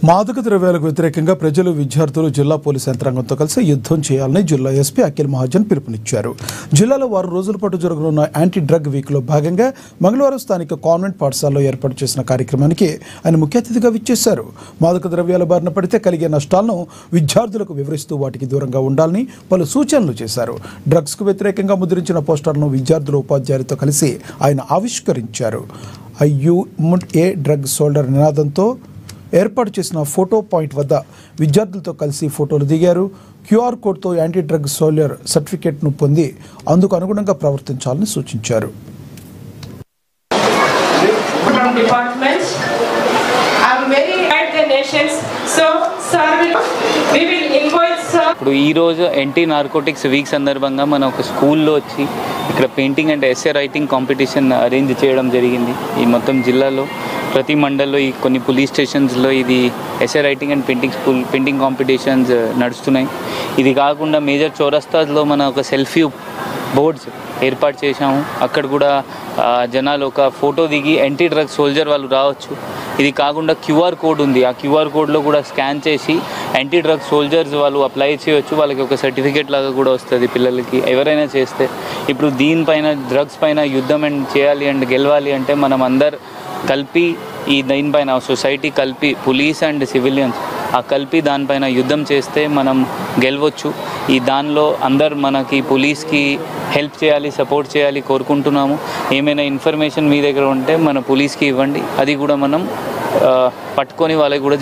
మాదక ద్రవ్యాలకు వ్యతిరేకంగా ప్రజలు విద్యార్థులు జిల్లా పోలీసు యంత్రాంగంతో కలిసి యుద్ధం చేయాలని జిల్లా ఎస్పీ అఖిల్ మహాజన్ పిలుపునిచ్చారు. జిల్లాలో 6 రోజుల పాటు జరగనున్న యాంటీ డ్రగ్ వీక్లో భాగంగా మంగళవారం స్థానిక కాన్వెంట్ పాఠశాలలో ఏర్పాటు చేసిన కార్యక్రమానికి ఆయన ముఖ్య అతిథిగా విచ్చేశారు. మాదక ద్రవ్యాల బారిన పడితే కలిగే నష్టాలను విద్యార్థులకు వివరిస్తూ వాటికి దూరంగా ఉండాలని పలు సూచనలు చేశారు. డ్రగ్స్కు వ్యతిరేకంగా ముద్రించిన పోస్టర్లను విద్యార్థుల ఉపాధ్యాయులతో కలిసి ఆయన ఆవిష్కరించారు. ఏ డ్రగ్ సోల్డర్ నినాదంతో ఏర్పాటు చేసిన ఫోటో పాయింట్ వద్ద విద్యార్థులతో కలిసి ఫోటోలు దిగారు. క్యూఆర్ కోడ్తో యాంటీ డ్రగ్ సోల్జర్ సర్టిఫికేట్ను పొంది అందుకు అనుగుణంగా ప్రవర్తించాలని సూచించారు. ఇప్పుడు ఈరోజు యాంటీ నార్కోటిక్స్ వీక్ సందర్భంగా మనం ఒక స్కూల్లో వచ్చి ఇక్కడ painting and essay writing competition arrange చేయడం జరిగింది. ఈ మొత్తం జిల్లాలో ప్రతి మండల్లో ఈ కొన్ని పోలీస్ స్టేషన్స్లో ఇది essay writing and painting competitions నడుస్తున్నాయి. ఇది కాకుండా మేజర్ చౌరస్తాలో మన ఒక సెల్ఫీ బోర్డ్స్ ఏర్పాటు చేశాము. అక్కడ కూడా జనాలు ఒక ఫోటో దిగి యాంటీ డ్రగ్ సోల్జర్ వాళ్ళు రావచ్చు. ఇది కాకుండా క్యూఆర్ కోడ్ ఉంది. ఆ క్యూఆర్ కోడ్లో కూడా స్కాన్ చేసి యాంటీ డ్రగ్ సోల్జర్స్ వాళ్ళు అప్లై చేయవచ్చు. వాళ్ళకి ఒక సర్టిఫికేట్ లాగా కూడా వస్తుంది పిల్లలకి ఎవరైనా చేస్తే. ఇప్పుడు దీనిపైన డ్రగ్స్ పైన యుద్ధం చేయాలి అండ్ గెలవాలి అంటే మనం అందరు కలిపి ఈ దీనిపైన సొసైటీ కలిపి పోలీస్ అండ్ సివిలియన్స్ ఆ కలిపి దానిపైన యుద్ధం చేస్తే మనం గెలవచ్చు. ఈ దానిలో అందరు మనకి పోలీస్కి హెల్ప్ చేయాలి, సపోర్ట్ చేయాలి కోరుకుంటున్నాము. ఏమైనా ఇన్ఫర్మేషన్ మీ దగ్గర ఉంటే మన పోలీస్కి ఇవ్వండి. అది కూడా మనం పట్టుకొని వాళ్ళకి కూడా